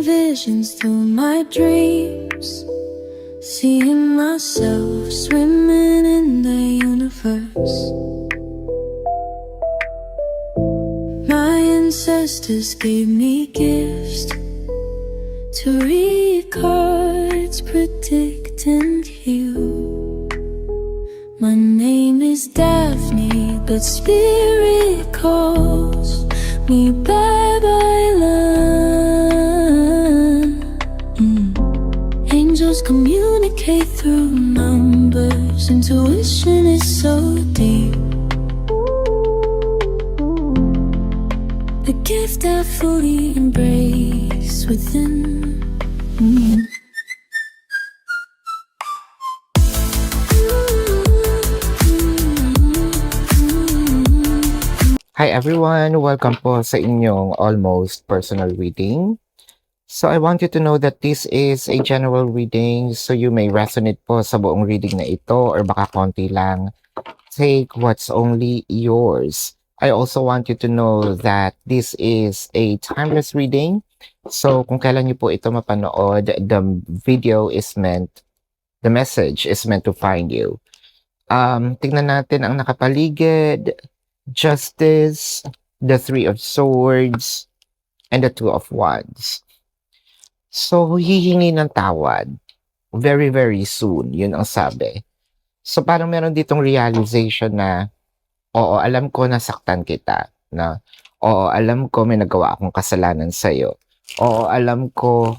visions through my dreams, seeing myself swimming in the universe. My ancestors gave me gifts to read cards, predict and heal. My name is Daphne, but spirit calls me Babylon. Angels communicate through numbers. Intuition is so deep. The gift I fully embrace within. Hi everyone! Welcome po sa inyong almost personal reading. So I want you to know that this is a general reading, so you may resonate po sa buong reading na ito or baka konti lang. Take what's only yours. I also want you to know that this is a timeless reading. So kung kailan niyo po ito mapanood, the message is meant to find you. Tingnan natin ang nakapaligid. Justice, the Three of Swords, and the Two of Wands. So, hihingi ng tawad. Very, very soon. Yun ang sabi. So, parang meron ditong realization na, oo, alam ko nasaktan kita. Na, oo, alam ko may nagawa akong kasalanan sa'yo. Oo, alam ko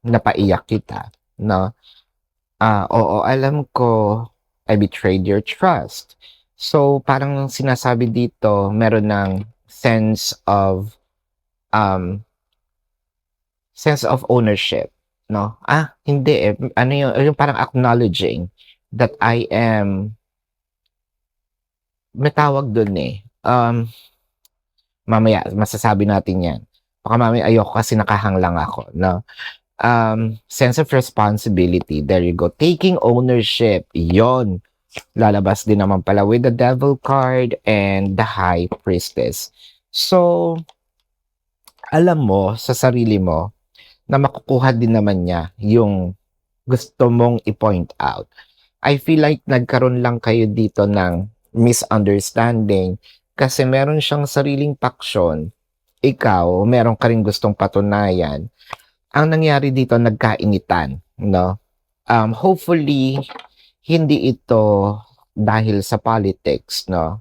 napaiyak kita. No? Oo, alam ko I betrayed your trust. So, parang sinasabi dito, meron ng sense of ownership, no? Hindi eh. Ano yung parang acknowledging that I am, may tawag dun eh. Mamaya, masasabi natin yan. Baka mamaya ayoko kasi nakahanglang ako, no? Sense of responsibility. There you go. Taking ownership. Yon. Lalabas din naman pala with the Devil card and the High Priestess. So, alam mo sa sarili mo na makukuha din naman niya yung gusto mong i-point out. I feel like nagkaroon lang kayo dito ng misunderstanding kasi meron siyang sariling paksyon. Ikaw, meron ka rin gustong patunayan. Ang nangyari dito, nagkainitan, no? Hopefully, hindi ito dahil sa politics, no?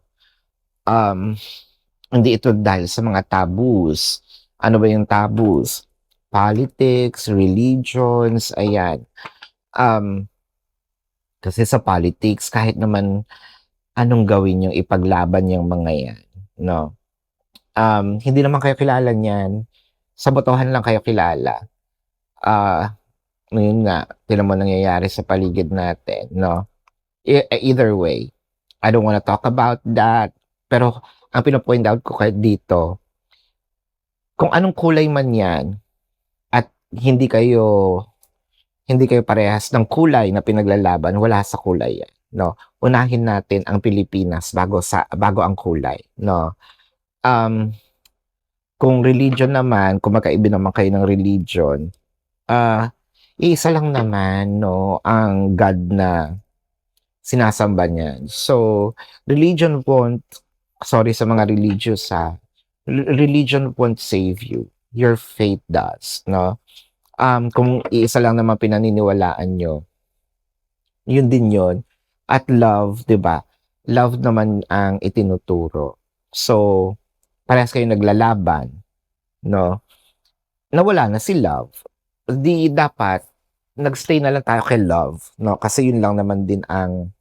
Hindi ito dahil sa mga taboos. Ano ba yung taboos? Politics, religions, ayan. Kasi sa politics, kahit naman anong gawin yung ipaglaban yung mga yan, no? Hindi naman kayo kilala niyan. Sa botohan lang kayo kilala. Ngayon nga, tinan mo nangyayari sa paligid natin, no? Either way, I don't wanna talk about that. Pero, ang pinapoint out ko dito, kung anong kulay man yan, at hindi kayo parehas ng kulay na pinaglalaban, wala sa kulay yan, no? Unahin natin ang Pilipinas bago ang kulay, no? Kung religion naman, kung magkaiba naman kayo ng religion, isa lang naman, no, ang God na sinasamba niyan. So, religion sorry sa mga religious religion won't save you. Your faith does, no? Kung iisa lang naman pinaniniwalaan nyo, yun din yun. At love, di ba? Love naman ang itinuturo. So, parehas kayo naglalaban, no? Nawala na si love. Di dapat nagstay na lang tayo kay love, no? Kasi yun lang naman din ang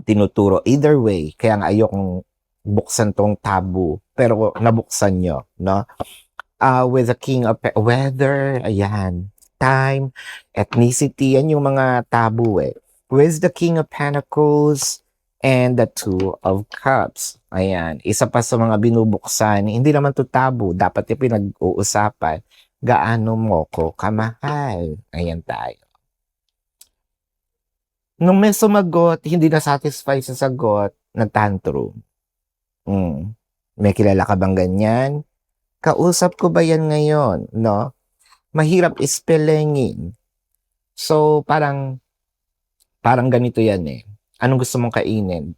tinuturo. Either way, kaya nga ayokong buksan tong taboo, pero nabuksan nyo, no? With the King of Weather, ayan, time, ethnicity, yan yung mga taboo eh. With the King of Pentacles and the Two of Cups. Ayan, isa pa sa mga binubuksan, hindi naman to taboo, dapat yung pinag-uusapan, gaano mo ko kamahal. Ayan tayo. Nung may sumagot, hindi na satisfy sa sagot, nag-tantrum. May kilala ka bang ganyan? Kausap ko ba yan ngayon, no? Mahirap spellingin. So, parang ganito yan eh. Anong gusto mong kainin?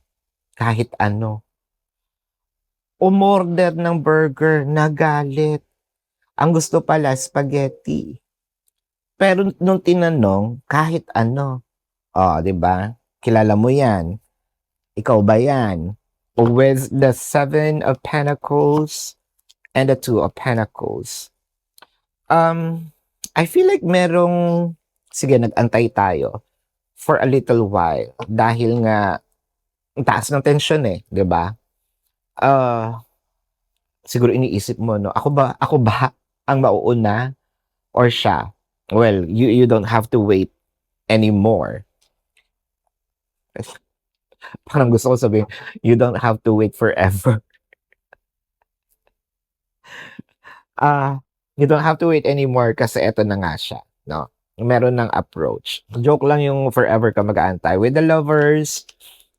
Kahit ano. Umorder ng burger, nagalit. Ang gusto pala, spaghetti. Pero nung tinanong, kahit ano. Oh, di ba? Kilala mo yan. Ikaw ba yan? With the Seven of Pentacles and the Two of Pentacles. I feel like sige, nag-antay tayo for a little while dahil nga ang taas ng tension eh, 'di ba? Siguro iniisip mo no, ako ba ang mauuna or siya? Well, you don't have to wait anymore. Parang gusto ko sabihin, you don't have to wait forever. You don't have to wait anymore kasi eto na nga siya, no? Meron ng approach. Joke lang yung forever ka mag-aantay with the Lovers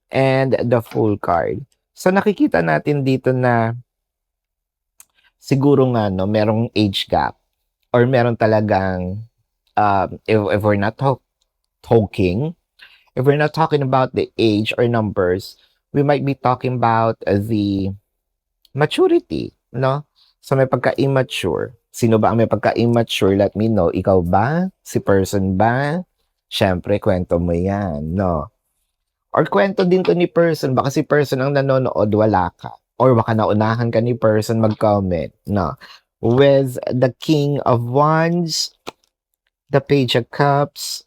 and the Fool card. So nakikita natin dito na siguro nga no, merong age gap or meron talagang if we're not talking, if we're not talking about the age or numbers, we might be talking about the maturity, no? So may pagka-immature. Sino ba ang may pagka-immature? Let me know. Ikaw ba? Si person ba? Siyempre, kwento mo yan, no? Or kwento din to ni person. Baka si person ang nanonood, wala ka. Or baka naunahan ka ni person mag-comment, no? With the King of Wands, the Page of Cups,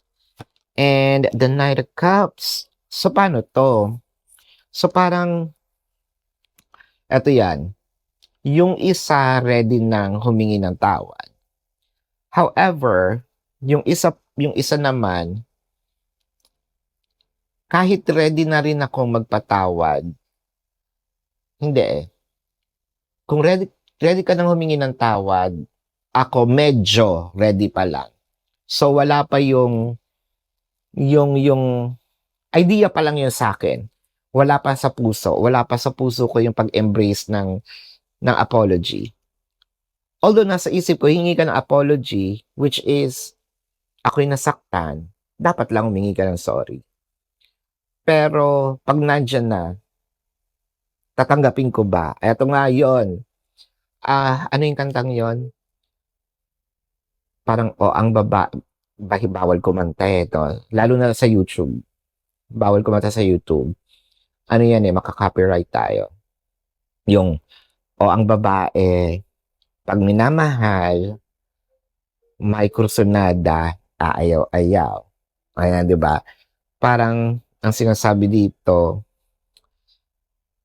and the Knight of Cups. So, paano to? So, parang, eto yan. Yung isa ready nang humingi ng tawad. However, yung isa naman, kahit ready na rin akong magpatawad, hindi eh. Kung ready ka nang humingi ng tawad, ako medyo ready pa lang. So wala pa yung idea pa lang yun sa akin. Wala pa sa puso ko yung pag-embrace ng apology. Although nasa isip ko, hingi ka ng apology, which is, ako'y nasaktan, dapat lang humingi ka ng sorry. Pero, pag nandyan na, tatanggapin ko ba? Eto nga yun. Ano yung kantang yon? Parang, ang bawal kumanta ito. Lalo na sa YouTube. Bawal kumanta sa YouTube. Ano yan eh, makaka-copyright tayo. Yung, ang babae, pag minamahal, may kursunada, aayaw-ayaw. Ayan, di ba? Parang, ang sinasabi dito,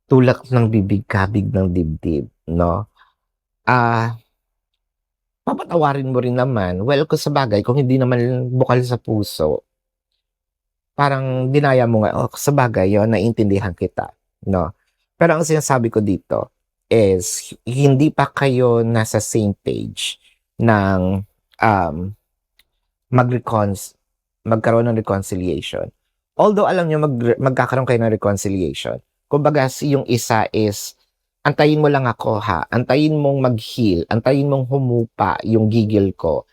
tulak ng bibig, kabig ng dibdib, no? Papatawarin mo rin naman. Well, kung sa bagay, kung hindi naman bukal sa puso, parang dinaya mo nga, sa bagay, yun, naiintindihan kita, no? Pero ang sinasabi ko dito is, hindi pa kayo nasa same page ng magkaroon ng reconciliation. Although alam nyo, magkakaroon kayo ng reconciliation. Kumbaga, yung isa is, antayin mo lang ako ha, antayin mong mag-heal, antayin mong humupa yung gigil ko,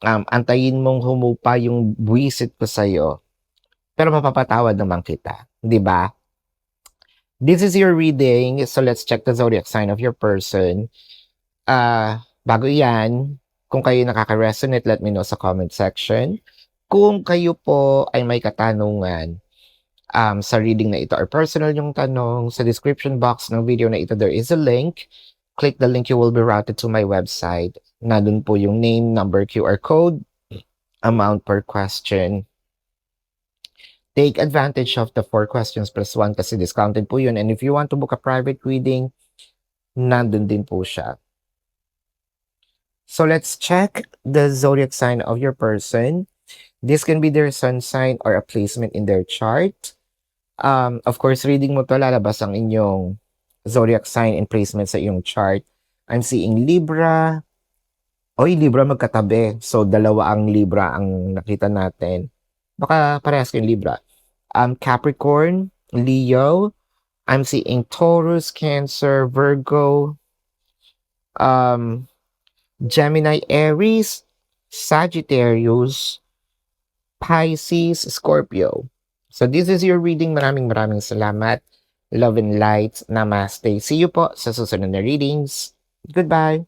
antayin mong humupa yung buwisit ko sa'yo, pero mapapatawad naman kita, di ba? This is your reading, so let's check the zodiac sign of your person. Bago yan, kung kayo nakaka-resonate, let me know sa comment section. Kung kayo po ay may katanungan sa reading na ito or personal yung tanong, sa description box ng video na ito, there is a link. Click the link, you will be routed to my website. Nandun po yung name, number, QR code, amount per question. Take advantage of the 4 questions plus 1 kasi discounted po yun. And if you want to book a private reading, nandun din po siya. So let's check the zodiac sign of your person. This can be their sun sign or a placement in their chart. Of course, reading mo to, lalabas ang inyong zodiac sign and placement sa iyong chart. I'm seeing Libra. Libra magkatabi. So, dalawa ang Libra ang nakita natin. Baka parehas kayong Libra. Capricorn, Leo. I'm seeing Taurus, Cancer, Virgo. Gemini, Aries, Sagittarius, Pisces, Scorpio. So this is your reading. Maraming salamat. Love and light. Namaste. See you po sa susunod na readings. Goodbye.